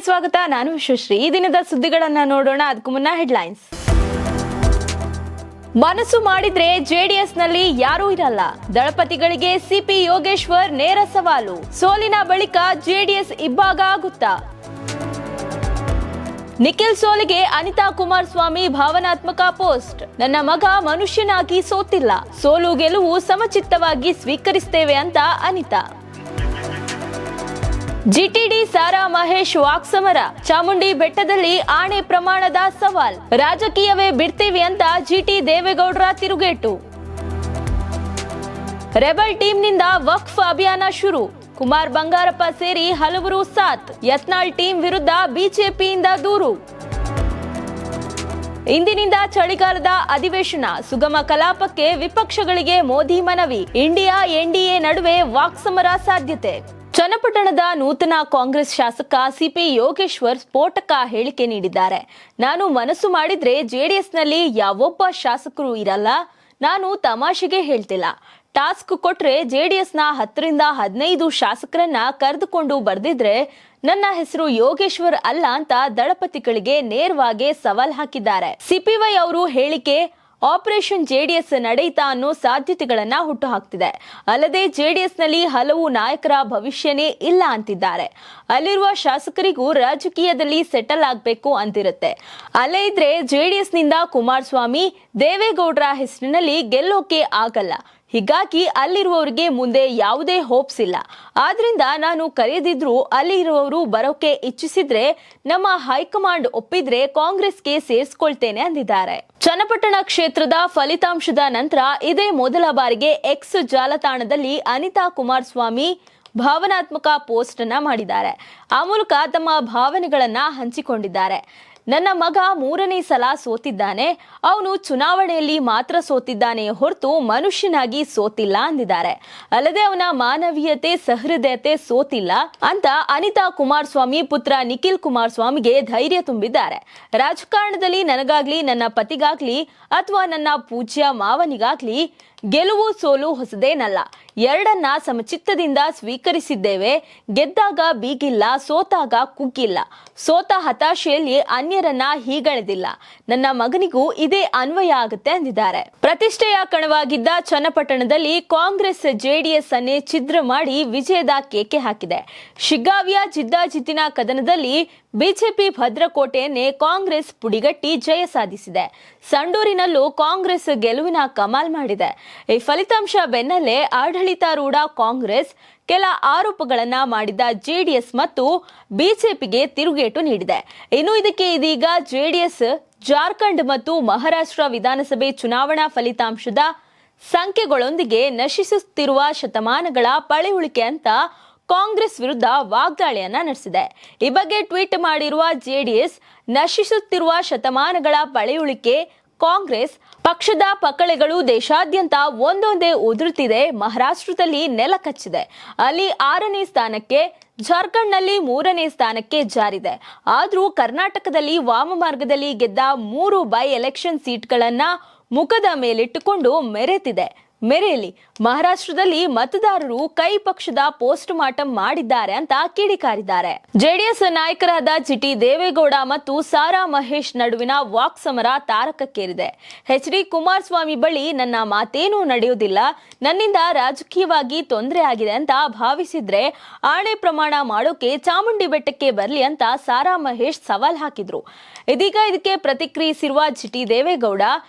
ಸ್ವಾಗತ. ನಾನು ವಿಶ್ವಶ್ರೀ. ಈ ದಿನದ ಸುದ್ದಿಗಳನ್ನ ನೋಡೋಣ. ಅದಕ್ಕೂ ಮುನ್ನ ಹೆಡ್ಲೈನ್ಸ್. ಮನಸ್ಸು ಮಾಡಿದ್ರೆ ಜೆಡಿಎಸ್ನಲ್ಲಿ ಯಾರೂ ಇರಲ್ಲ. ದಳಪತಿಗಳಿಗೆ ಸಿಪಿ ಯೋಗೇಶ್ವರ್ ನೇರ ಸವಾಲು. ಸೋಲಿನ ಬಳಿಕ ಜೆಡಿಎಸ್ ಇಬ್ಬಾಗ ಆಗುತ್ತಾ? ನಿಖಿಲ್ ಸೋಲಿಗೆ ಅನಿತಾ ಕುಮಾರಸ್ವಾಮಿ ಭಾವನಾತ್ಮಕ ಪೋಸ್ಟ್. ನನ್ನ ಮಗ ಮನುಷ್ಯನಾಗಿ ಸೋತಿಲ್ಲ, ಸೋಲು ಗೆಲುವು ಸಮಚಿತ್ತವಾಗಿ ಸ್ವೀಕರಿಸುತ್ತೇವೆ ಅಂತ ಅನಿತಾ. ಜಿಟಿಡಿ ಸಾರಾ ಮಹೇಶ್ ವಾಕ್ಸಮರ. ಚಾಮುಂಡಿ ಬೆಟ್ಟದಲ್ಲಿ ಆಣೆ ಪ್ರಮಾಣದ ಸವಾಲ್. ರಾಜಕೀಯವೇ ಬಿಡ್ತೀವಿ ಅಂತ ಜಿಟಿ ದೇವೇಗೌಡರ ತಿರುಗೇಟು. ರೆಬಲ್ ಟೀಮ್ನಿಂದ ವಕ್ಫ್ ಅಭಿಯಾನ ಶುರು. ಕುಮಾರ್ ಬಂಗಾರಪ್ಪ ಸೇರಿ ಹಲವರು ಸಾಥ್. ಯತ್ನಾಳ್ ಟೀಮ್ ವಿರುದ್ಧ ಬಿಜೆಪಿಯಿಂದ ದೂರು. ಇಂದಿನಿಂದ ಚಳಿಗಾಲದ ಅಧಿವೇಶನ. ಸುಗಮ ಕಲಾಪಕ್ಕೆ ವಿಪಕ್ಷಗಳಿಗೆ ಮೋದಿ ಮನವಿ. ಇಂಡಿಯಾ ಎನ್ಡಿಎ ನಡುವೆ ವಾಕ್ಸಮರ ಸಾಧ್ಯತೆ. ಚನ್ನಪಟ್ಟಣದ ನೂತನ ಕಾಂಗ್ರೆಸ್ ಶಾಸಕ ಸಿಪಿ ಯೋಗೇಶ್ವರ್ ಸ್ಫೋಟಕ ಹೇಳಿಕೆ ನೀಡಿದ್ದಾರೆ. ನಾನು ಮನಸ್ಸು ಮಾಡಿದ್ರೆ ಜೆಡಿಎಸ್ನಲ್ಲಿ ಯಾವೊಬ್ಬ ಶಾಸಕರು ಇರಲ್ಲ. ನಾನು ತಮಾಷೆಗೆ ಹೇಳ್ತಿಲ್ಲ. ಟಾಸ್ಕ್ ಕೊಟ್ರೆ ಜೆಡಿಎಸ್ನ 10 ರಿಂದ 15 ಶಾಸಕರನ್ನ ಕರೆದುಕೊಂಡು ಬರ್ದಿದ್ರೆ ನನ್ನ ಹೆಸರು ಯೋಗೇಶ್ವರ್ ಅಲ್ಲ ಅಂತ ದಳಪತಿಗಳಿಗೆ ನೇರವಾಗಿ ಸವಾಲ್ ಹಾಕಿದ್ದಾರೆ. ಸಿಪಿವೈ ಅವರು ಹೇಳಿಕೆ ಆಪರೇಷನ್ ಜೆಡಿಎಸ್ ನಡೆಯಿತಾ ಅನ್ನೋ ಸಾಧ್ಯತೆಗಳನ್ನ ಹುಟ್ಟುಹಾಕ್ತಿದೆ. ಅಲ್ಲದೆ ಜೆಡಿಎಸ್ನಲ್ಲಿ ಹಲವು ನಾಯಕರ ಭವಿಷ್ಯನೇ ಇಲ್ಲ ಅಂತಿದ್ದಾರೆ. ಅಲ್ಲಿರುವ ಶಾಸಕರಿಗೂ ರಾಜಕೀಯದಲ್ಲಿ ಸೆಟಲ್ ಆಗಬೇಕು ಅಂತಿರುತ್ತೆ. ಅಲ್ಲೇ ಇದ್ರೆ ಜೆಡಿಎಸ್ನಿಂದ ಕುಮಾರಸ್ವಾಮಿ, ದೇವೇಗೌಡರ ಹೆಸರಿನಲ್ಲಿ ಗೆಲ್ಲೋಕೆ ಆಗಲ್ಲ. ಹೀಗಾಗಿ ಅಲ್ಲಿರುವವರಿಗೆ ಮುಂದೆ ಯಾವುದೇ ಹೋಪ್ಸ್ ಇಲ್ಲ. ಆದ್ರಿಂದ ನಾನು ಕರೆಯದಿದ್ರು ಅಲ್ಲಿ ಇರುವವರು ಬರೋಕೆ ಇಚ್ಛಿಸಿದ್ರೆ ನಮ್ಮ ಹೈಕಮಾಂಡ್ ಒಪ್ಪಿದ್ರೆ ಕಾಂಗ್ರೆಸ್ಗೆ ಸೇರಿಸ್ಕೊಳ್ತೇನೆ ಅಂದಿದ್ದಾರೆ. ಚನ್ನಪಟ್ಟಣ ಕ್ಷೇತ್ರದ ಫಲಿತಾಂಶದ ನಂತರ ಇದೇ ಮೊದಲ ಬಾರಿಗೆ ಎಕ್ಸ್ ಜಾಲತಾಣದಲ್ಲಿ ಅನಿತಾ ಕುಮಾರಸ್ವಾಮಿ ಭಾವನಾತ್ಮಕ ಪೋಸ್ಟ್ ಅನ್ನ ಮಾಡಿದ್ದಾರೆ. ಆ ಮೂಲಕ ತಮ್ಮ ಭಾವನೆಗಳನ್ನ ಹಂಚಿಕೊಂಡಿದ್ದಾರೆ. ನನ್ನ ಮಗ 3ನೇ ಸಲ ಸೋತಿದ್ದಾನೆ. ಅವನು ಚುನಾವಣೆಯಲ್ಲಿ ಮಾತ್ರ ಸೋತಿದ್ದಾನೆ ಹೊರತು ಮನುಷ್ಯನಾಗಿ ಸೋತಿಲ್ಲ ಅಂದಿದ್ದಾರೆ. ಅಲ್ಲದೆ ಅವನ ಮಾನವೀಯತೆ, ಸಹೃದಯತೆ ಸೋತಿಲ್ಲ ಅಂತ ಅನಿತಾ ಕುಮಾರಸ್ವಾಮಿ ಪುತ್ರ ನಿಖಿಲ್ ಕುಮಾರಸ್ವಾಮಿಗೆ ಧೈರ್ಯ ತುಂಬಿದ್ದಾರೆ. ರಾಜಕಾರಣದಲ್ಲಿ ನನಗಾಗ್ಲಿ, ನನ್ನ ಪತಿಗಾಗ್ಲಿ ಅಥವಾ ನನ್ನ ಪೂಜ್ಯ ಮಾವನಿಗಾಗ್ಲಿ ಗೆಲುವು ಸೋಲು ಹೊಸದೇನಲ್ಲ. ಎರಡನ್ನ ಸಮಚಿತ್ತದಿಂದ ಸ್ವೀಕರಿಸಿದ್ದೇವೆ. ಗೆದ್ದಾಗ ಬೀಗಿಲ್ಲ, ಸೋತಾಗ ಕುಗ್ಗಿಲ್ಲ. ಸೋತ ಹತಾಶೆಯಲ್ಲಿ ಅನ್ಯರನ್ನ ಹೀಗಳೆದಿಲ್ಲ. ನನ್ನ ಮಗನಿಗೂ ಇದೇ ಅನ್ವಯ ಆಗುತ್ತೆ ಅಂದಿದ್ದಾರೆ. ಪ್ರತಿಷ್ಠೆಯ ಕಣವಾಗಿದ್ದ ಚನ್ನಪಟ್ಟಣದಲ್ಲಿ ಕಾಂಗ್ರೆಸ್ ಜೆಡಿಎಸ್ ಅನ್ನೇ ಛಿದ್ರ ಮಾಡಿ ವಿಜಯದ ಕೇಕೆ ಹಾಕಿದೆ. ಶಿಗ್ಗಾವಿಯ ಜಿದ್ದಾಜಿದ್ದಿನ ಕದನದಲ್ಲಿ ಬಿಜೆಪಿ ಭದ್ರಕೋಟೆಯನ್ನೇ ಕಾಂಗ್ರೆಸ್ ಪುಡಿಗಟ್ಟಿ ಜಯ ಸಾಧಿಸಿದೆ. ಸಂಡೂರಿನಲ್ಲೂ ಕಾಂಗ್ರೆಸ್ ಗೆಲುವಿನ ಕಮಾಲ್ ಮಾಡಿದೆ. ಈ ಫಲಿತಾಂಶ ಬೆನ್ನಲ್ಲೇ ಆಡಳಿತಾರೂಢ ಕಾಂಗ್ರೆಸ್ ಕೆಲ ಆರೋಪಗಳನ್ನ ಮಾಡಿದ ಜೆಡಿಎಸ್ ಮತ್ತು ಬಿಜೆಪಿಗೆ ತಿರುಗೇಟು ನೀಡಿದೆ. ಇನ್ನು ಇದಕ್ಕೆ ಇದೀಗ ಜೆಡಿಎಸ್ ಜಾರ್ಖಂಡ್ ಮತ್ತು ಮಹಾರಾಷ್ಟ್ರ ವಿಧಾನಸಭೆ ಚುನಾವಣಾ ಫಲಿತಾಂಶದ ಸಂಖ್ಯೆಗಳೊಂದಿಗೆ ನಶಿಸುತ್ತಿರುವ ಶತಮಾನಗಳ ಪಳೆಯುಳಿಕೆ ಅಂತ ಕಾಂಗ್ರೆಸ್ ವಿರುದ್ಧ ವಾಗ್ದಾಳಿಯನ್ನ ನಡೆಸಿದೆ. ಈ ಬಗ್ಗೆ ಟ್ವೀಟ್ ಮಾಡಿರುವ ಜೆಡಿಎಸ್, ನಶಿಸುತ್ತಿರುವ ಶತಮಾನಗಳ ಪಳೆಯುಳಿಕೆ ಕಾಂಗ್ರೆಸ್ ಪಕ್ಷದ ಪಕಳೆಗಳು ದೇಶಾದ್ಯಂತ ಒಂದೊಂದೇ ಉದುರುತ್ತಿದೆ. ಮಹಾರಾಷ್ಟ್ರದಲ್ಲಿ ನೆಲ ಕಚ್ಚಿದೆ. ಅಲ್ಲಿ 6ನೇ ಸ್ಥಾನಕ್ಕೆ, ಜಾರ್ಖಂಡ್ನಲ್ಲಿ 3ನೇ ಸ್ಥಾನಕ್ಕೆ ಜಾರಿದೆ. ಆದ್ರೂ ಕರ್ನಾಟಕದಲ್ಲಿ ವಾಮಮಾರ್ಗದಲ್ಲಿ ಗೆದ್ದ 3 ಬೈ ಎಲೆಕ್ಷನ್ ಸೀಟ್ಗಳನ್ನ ಮುಖದ ಮೇಲಿಟ್ಟುಕೊಂಡು ಮೆರೆತಿದೆ. ಮೆರೆಯಲಿ. ಮಹಾರಾಷ್ಟ್ರದಲ್ಲಿ ಮತದಾರರು ಕೈ ಪಕ್ಷದ ಪೋಸ್ಟ್ ಮಾರ್ಟಂ ಮಾಡಿದ್ದಾರೆ ಅಂತ ಕಿಡಿಕಾರಿದ್ದಾರೆ. ಜೆಡಿಎಸ್ ನಾಯಕರಾದ ಜಿಟಿ ದೇವೇಗೌಡ ಮತ್ತು ಸಾರಾ ಮಹೇಶ್ ನಡುವಿನ ವಾಕ್ಸಮರ ತಾರಕಕ್ಕೇರಿದೆ. ಎಚ್.ಡಿ. ಕುಮಾರಸ್ವಾಮಿ ಬಳಿ ನನ್ನ ಮಾತೇನೂ ನಡೆಯುವುದಿಲ್ಲ, ನನ್ನಿಂದ ರಾಜಕೀಯವಾಗಿ ತೊಂದರೆ ಆಗಿದೆ ಅಂತ ಭಾವಿಸಿದ್ರೆ ಆಣೆ ಪ್ರಮಾಣ ಮಾಡೋಕೆ ಚಾಮುಂಡಿ ಬೆಟ್ಟಕ್ಕೆ ಬರ್ಲಿ ಅಂತ ಸಾರಾ ಮಹೇಶ್ ಸವಾಲ್ ಹಾಕಿದ್ರು. ಇದೀಗ ಇದಕ್ಕೆ ಪ್ರತಿಕ್ರಿಯಿಸಿರುವ ಜಿಟಿ ದೇವೇಗೌಡ,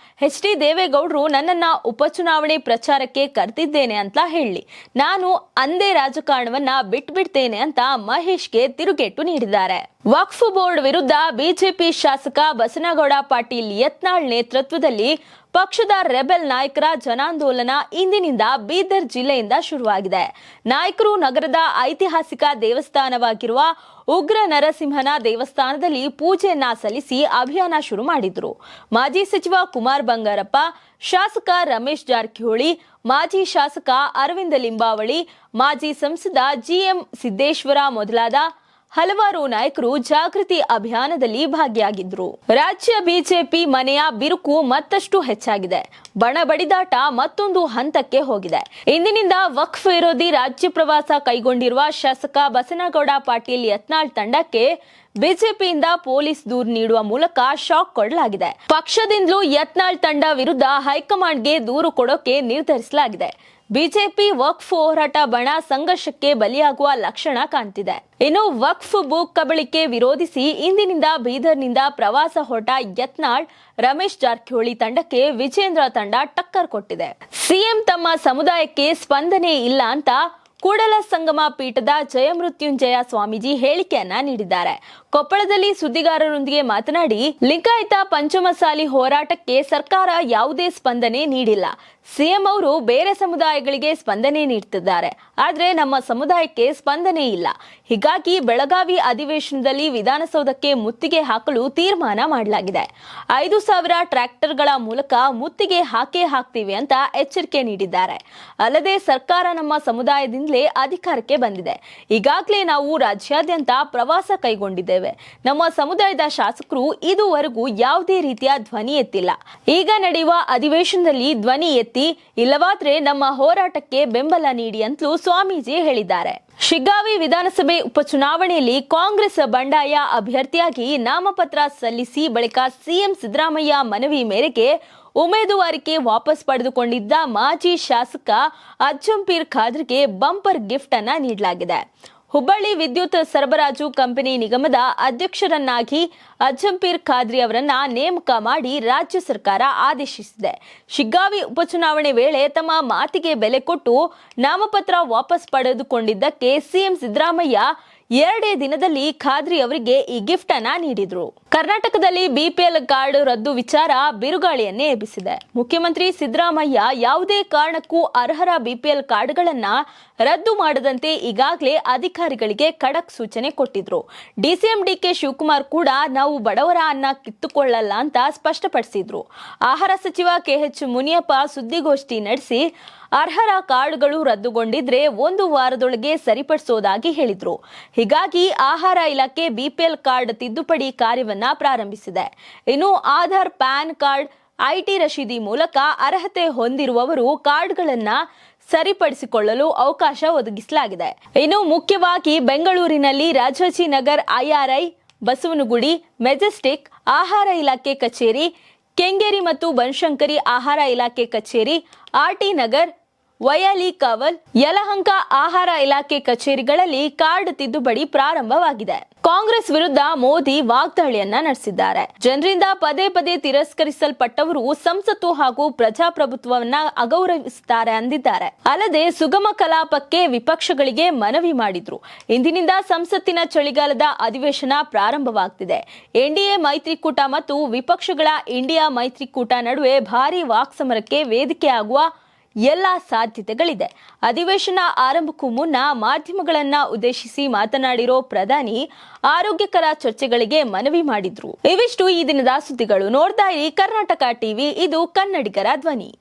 ಎಚ್.ಡಿ. ದೇವೇಗೌಡರು ನನ್ನನ್ನ ಉಪಚುನಾವಣೆ ಪ್ರಚಾರಕ್ಕೆ ಕರೆದಿದ್ದೇನೆ ಅಂತ ಹೇಳಿ, ನಾನು ಅಂದೇ ರಾಜಕಾರಣವನ್ನ ಬಿಟ್ಬಿಡ್ತೇನೆ ಅಂತ ಮಹೇಶ್ಗೆ ತಿರುಗೇಟು ನೀಡಿದ್ದಾರೆ. ವಕ್ಫ್ ಬೋರ್ಡ್ ವಿರುದ್ಧ ಬಿಜೆಪಿ ಶಾಸಕ ಬಸನಗೌಡ ಪಾಟೀಲ್ ಯತ್ನಾಳ್ ನೇತೃತ್ವದಲ್ಲಿ ಪಕ್ಷದ ರೆಬೆಲ್ ನಾಯಕರ ಜನಾಂದೋಲನ ಇಂದಿನಿಂದ ಬೀದರ್ ಜಿಲ್ಲೆಯಿಂದ ಶುರುವಾಗಿದೆ. ನಾಯಕರು ನಗರದ ಐತಿಹಾಸಿಕ ದೇವಸ್ಥಾನವಾಗಿರುವ ಉಗ್ರ ನರಸಿಂಹನ ದೇವಸ್ಥಾನದಲ್ಲಿ ಪೂಜೆಯನ್ನ ಸಲ್ಲಿಸಿ ಅಭಿಯಾನ ಶುರು ಮಾಡಿದ್ರು. ಮಾಜಿ ಸಚಿವ ಕುಮಾರ್ ಬಂಗಾರಪ್ಪ, ಶಾಸಕ ರಮೇಶ್ ಜಾರಕಿಹೊಳಿ, ಮಾಜಿ ಶಾಸಕ ಅರವಿಂದ ಲಿಂಬಾವಳಿ, ಮಾಜಿ ಸಂಸದ ಜಿಎಂ ಸಿದ್ದೇಶ್ವರ ಮೊದಲಾದ ಹಲವಾರು ನಾಯಕರು ಜಾಗೃತಿ ಅಭಿಯಾನದಲ್ಲಿ ಭಾಗಿಯಾಗಿದ್ರು. ರಾಜ್ಯ ಬಿಜೆಪಿ ಮನೆಯ ಬಿರುಕು ಮತ್ತಷ್ಟು ಹೆಚ್ಚಾಗಿದೆ. ಬಣ ಬಡಿದಾಟ ಮತ್ತೊಂದು ಹಂತಕ್ಕೆ ಹೋಗಿದೆ. ಇಂದಿನಿಂದ ವಕ್ಫ್ ವಿರೋಧಿ ರಾಜ್ಯ ಪ್ರವಾಸ ಕೈಗೊಂಡಿರುವ ಶಾಸಕ ಬಸನಗೌಡ ಪಾಟೀಲ್ ಯತ್ನಾಳ್ ತಂಡಕ್ಕೆ ಬಿಜೆಪಿಯಿಂದ ಪೊಲೀಸ್ ದೂರು ನೀಡುವ ಮೂಲಕ ಶಾಕ್ ಕೊಡಲಾಗಿದೆ. ಪಕ್ಷದಿಂದಲೂ ಯತ್ನಾಳ್ ತಂಡ ವಿರುದ್ಧ ಹೈಕಮಾಂಡ್ಗೆ ದೂರು ಕೊಡೋಕೆ ನಿರ್ಧರಿಸಲಾಗಿದೆ. ಬಿಜೆಪಿ ವಕ್ಫ್ ಹೋರಾಟ ಬಣ ಸಂಘರ್ಷಕ್ಕೆ ಬಲಿಯಾಗುವ ಲಕ್ಷಣ ಕಾಣ್ತಿದೆ. ಇನ್ನು ವಕ್ಫ್ ಭೂ ಕಬಳಿಕೆ ವಿರೋಧಿಸಿ ಇಂದಿನಿಂದ ಬೀದರ್ನಿಂದ ಪ್ರವಾಸ ಹೊರಟ ಯತ್ನಾಳ್ ರಮೇಶ್ ಜಾರಕಿಹೊಳಿ ತಂಡಕ್ಕೆ ವಿಜೇಂದ್ರ ತಂಡ ಟಕ್ಕರ್ ಕೊಟ್ಟಿದೆ. ಸಿಎಂ ತಮ್ಮ ಸಮುದಾಯಕ್ಕೆ ಸ್ಪಂದನೆ ಇಲ್ಲ ಅಂತ ಕೂಡಲ ಸಂಗಮ ಪೀಠದ ಜಯಮೃತ್ಯುಂಜಯ ಸ್ವಾಮೀಜಿ ಹೇಳಿಕೆಯನ್ನ ನೀಡಿದ್ದಾರೆ. ಕೊಪ್ಪಳದಲ್ಲಿ ಸುದ್ದಿಗಾರರೊಂದಿಗೆ ಮಾತನಾಡಿ, ಲಿಂಗಾಯತ ಪಂಚಮಸಾಲಿ ಹೋರಾಟಕ್ಕೆ ಸರ್ಕಾರ ಯಾವುದೇ ಸ್ಪಂದನೆ ನೀಡಿಲ್ಲ. ಸಿಎಂ ಅವರು ಬೇರೆ ಸಮುದಾಯಗಳಿಗೆ ಸ್ಪಂದನೆ ನೀಡುತ್ತಿದ್ದಾರೆ, ಆದ್ರೆ ನಮ್ಮ ಸಮುದಾಯಕ್ಕೆ ಸ್ಪಂದನೆ ಇಲ್ಲ. ಹೀಗಾಗಿ ಬೆಳಗಾವಿ ಅಧಿವೇಶನದಲ್ಲಿ ವಿಧಾನಸೌಧಕ್ಕೆ ಮುತ್ತಿಗೆ ಹಾಕಲು ತೀರ್ಮಾನ ಮಾಡಲಾಗಿದೆ. 5,000 ಟ್ರ್ಯಾಕ್ಟರ್ಗಳ ಮೂಲಕ ಮುತ್ತಿಗೆ ಹಾಕೇ ಹಾಕ್ತೀವಿ ಅಂತ ಎಚ್ಚರಿಕೆ ನೀಡಿದ್ದಾರೆ. ಅಲ್ಲದೆ ಸರ್ಕಾರ ನಮ್ಮ ಸಮುದಾಯದಿಂದಲೇ ಅಧಿಕಾರಕ್ಕೆ ಬಂದಿದೆ. ಈಗಾಗಲೇ ನಾವು ರಾಜ್ಯಾದ್ಯಂತ ಪ್ರವಾಸ ಕೈಗೊಂಡಿದ್ದೇವೆ. ನಮ್ಮ ಸಮುದಾಯದ ಶಾಸಕರು ಇದುವರೆಗೂ ಯಾವುದೇ ರೀತಿಯ ಧ್ವನಿ ಎತ್ತಿಲ್ಲ. ಈಗ ನಡೆಯುವ ಅಧಿವೇಶನದಲ್ಲಿ ಧ್ವನಿ ಎತ್ತಿ, ಇಲ್ಲವಾದ್ರೆ ನಮ್ಮ ಹೋರಾಟಕ್ಕೆ ಬೆಂಬಲ ನೀಡಿ ಅಂತಲೂ ಸ್ವಾಮೀಜಿ ಹೇಳಿದ್ದಾರೆ. ಶಿಗ್ಗಾವಿ ವಿಧಾನಸಭೆ ಉಪಚುನಾವಣೆಯಲ್ಲಿ ಕಾಂಗ್ರೆಸ್ ಬಂಡಾಯ ಅಭ್ಯರ್ಥಿಯಾಗಿ ನಾಮಪತ್ರ ಸಲ್ಲಿಸಿ ಬಳಿಕ ಸಿಎಂ ಸಿದ್ದರಾಮಯ್ಯ ಮನವಿ ಮೇರೆಗೆ ಉಮೇದುವಾರಿಕೆ ವಾಪಸ್ ಪಡೆದುಕೊಂಡಿದ್ದ ಮಾಜಿ ಶಾಸಕ ಅಜ್ಜಂಪೀರ್ ಖಾದ್ರಿಗೆ ಬಂಪರ್ ಗಿಫ್ಟ್ ಅನ್ನ ನೀಡಲಾಗಿದೆ. ಹುಬ್ಬಳ್ಳಿ ವಿದ್ಯುತ್ ಸರಬರಾಜು ಕಂಪನಿ ನಿಗಮದ ಅಧ್ಯಕ್ಷರನ್ನಾಗಿ ಅಜ್ಜಂಪೀರ್ ಖಾದ್ರಿ ಅವರನ್ನ ನೇಮಕ ಮಾಡಿ ರಾಜ್ಯ ಸರ್ಕಾರ ಆದೇಶಿಸಿದೆ. ಶಿಗ್ಗಾವಿ ಉಪಚುನಾವಣೆ ವೇಳೆ ತಮ್ಮ ಮಾತಿಗೆ ಬೆಲೆ ಕೊಟ್ಟು ನಾಮಪತ್ರ ವಾಪಸ್ ಪಡೆದುಕೊಂಡಿದ್ದಕ್ಕೆ ಸಿಎಂ ಸಿದ್ದರಾಮಯ್ಯ 2 ದಿನದಲ್ಲಿ ಖಾದ್ರಿ ಅವರಿಗೆ ಈ ಗಿಫ್ಟ್ ಅನ್ನ ನೀಡಿದ್ರು. ಕರ್ನಾಟಕದಲ್ಲಿ ಬಿಪಿಎಲ್ ಕಾರ್ಡ್ ರದ್ದು ವಿಚಾರ ಬಿರುಗಾಳಿಯನ್ನೇ ಎಬ್ಬಿಸಿದೆ. ಮುಖ್ಯಮಂತ್ರಿ ಸಿದ್ದರಾಮಯ್ಯ ಯಾವುದೇ ಕಾರಣಕ್ಕೂ ಅರ್ಹರ ಬಿಪಿಎಲ್ ಕಾರ್ಡ್ಗಳನ್ನ ರದ್ದು ಮಾಡದಂತೆ ಈಗಾಗಲೇ ಅಧಿಕಾರಿಗಳಿಗೆ ಖಡಕ್ ಸೂಚನೆ ಕೊಟ್ಟಿದ್ರು. ಡಿಸಿಎಂ ಡಿಕೆ ಶಿವಕುಮಾರ್ ಕೂಡ ನಾವು ಬಡವರ ಅನ್ನ ಕಿತ್ತುಕೊಳ್ಳಲ್ಲ ಅಂತ ಸ್ಪಷ್ಟಪಡಿಸಿದ್ರು. ಆಹಾರ ಸಚಿವ ಕೆಎಚ್ ಮುನಿಯಪ್ಪ ಸುದ್ದಿಗೋಷ್ಠಿ ನಡೆಸಿ ಅರ್ಹರ ಕಾರ್ಡ್ಗಳು ರದ್ದುಗೊಂಡಿದ್ರೆ 1 ವಾರದೊಳಗೆ ಸರಿಪಡಿಸೋದಾಗಿ ಹೇಳಿದ್ರು. ಹೀಗಾಗಿ ಆಹಾರ ಇಲಾಖೆ ಬಿಪಿಎಲ್ ಕಾರ್ಡ್ ತಿದ್ದುಪಡಿ ಕಾರ್ಯವನ್ನ ಪ್ರಾರಂಭಿಸಿದೆ. ಇನ್ನು ಆಧಾರ್, ಪ್ಯಾನ್ ಕಾರ್ಡ್, ಐಟಿ ರಶೀದಿ ಮೂಲಕ ಅರ್ಹತೆ ಹೊಂದಿರುವವರು ಕಾರ್ಡ್ಗಳನ್ನ ಸರಿಪಡಿಸಿಕೊಳ್ಳಲು ಅವಕಾಶ ಒದಗಿಸಲಾಗಿದೆ. ಇನ್ನು ಮುಖ್ಯವಾಗಿ ಬೆಂಗಳೂರಿನಲ್ಲಿ ರಾಜಾಜಿನಗರ್ IRI, ಬಸವನಗುಡಿ, ಮೆಜೆಸ್ಟಿಕ್ ಆಹಾರ ಇಲಾಖೆ ಕಚೇರಿ, ಕೆಂಗೇರಿ ಮತ್ತು ಬನಶಂಕರಿ ಆಹಾರ ಇಲಾಖೆ ಕಚೇರಿ, RT ನಗರ್, ವಯಾಲಿ ಕಾವಲ್, ಯಲಹಂಕ ಆಹಾರ ಇಲಾಖೆ ಕಚೇರಿಗಳಲ್ಲಿ ಕಾರ್ಡ್ ತಿದ್ದುಪಡಿ ಪ್ರಾರಂಭವಾಗಿದೆ. ಕಾಂಗ್ರೆಸ್ ವಿರುದ್ಧ ಮೋದಿ ವಾಗ್ದಾಳಿಯನ್ನ ನಡೆಸಿದ್ದಾರೆ. ಜನರಿಂದ ಪದೇ ಪದೇ ತಿರಸ್ಕರಿಸಲ್ಪಟ್ಟವರು ಸಂಸತ್ತು ಹಾಗೂ ಪ್ರಜಾಪ್ರಭುತ್ವವನ್ನ ಅಗೌರವಿಸುತ್ತಾರೆ ಅಂದಿದ್ದಾರೆ. ಅಲ್ಲದೆ ಸುಗಮ ಕಲಾಪಕ್ಕೆ ವಿಪಕ್ಷಗಳಿಗೆ ಮನವಿ ಮಾಡಿದ್ರು. ಇಂದಿನಿಂದ ಸಂಸತ್ತಿನ ಚಳಿಗಾಲದ ಅಧಿವೇಶನ ಪ್ರಾರಂಭವಾಗ್ತಿದೆ. ಎನ್ಡಿಎ ಮೈತ್ರಿಕೂಟ ಮತ್ತು ವಿಪಕ್ಷಗಳ ಇಂಡಿಯಾ ಮೈತ್ರಿಕೂಟ ನಡುವೆ ಭಾರೀ ವಾಕ್ಸಮರಕ್ಕೆ ವೇದಿಕೆಯಾಗುವ ಎಲ್ಲ ಸಾಧ್ಯತೆಗಳಿದೆ. ಅಧಿವೇಶನ ಆರಂಭಕ್ಕೂ ಮುನ್ನ ಮಾಧ್ಯಮಗಳನ್ನ ಉದ್ದೇಶಿಸಿ ಮಾತನಾಡಿರೋ ಪ್ರಧಾನಿ ಆರೋಗ್ಯಕರ ಚರ್ಚೆಗಳಿಗೆ ಮನವಿ ಮಾಡಿದ್ರು. ಇವಿಷ್ಟು ಈ ದಿನದ ಸುದ್ದಿಗಳು. ನೋಡ್ತಾ ಇರಿ ಕರ್ನಾಟಕ ಟಿವಿ, ಇದು ಕನ್ನಡಿಗರ ಧ್ವನಿ.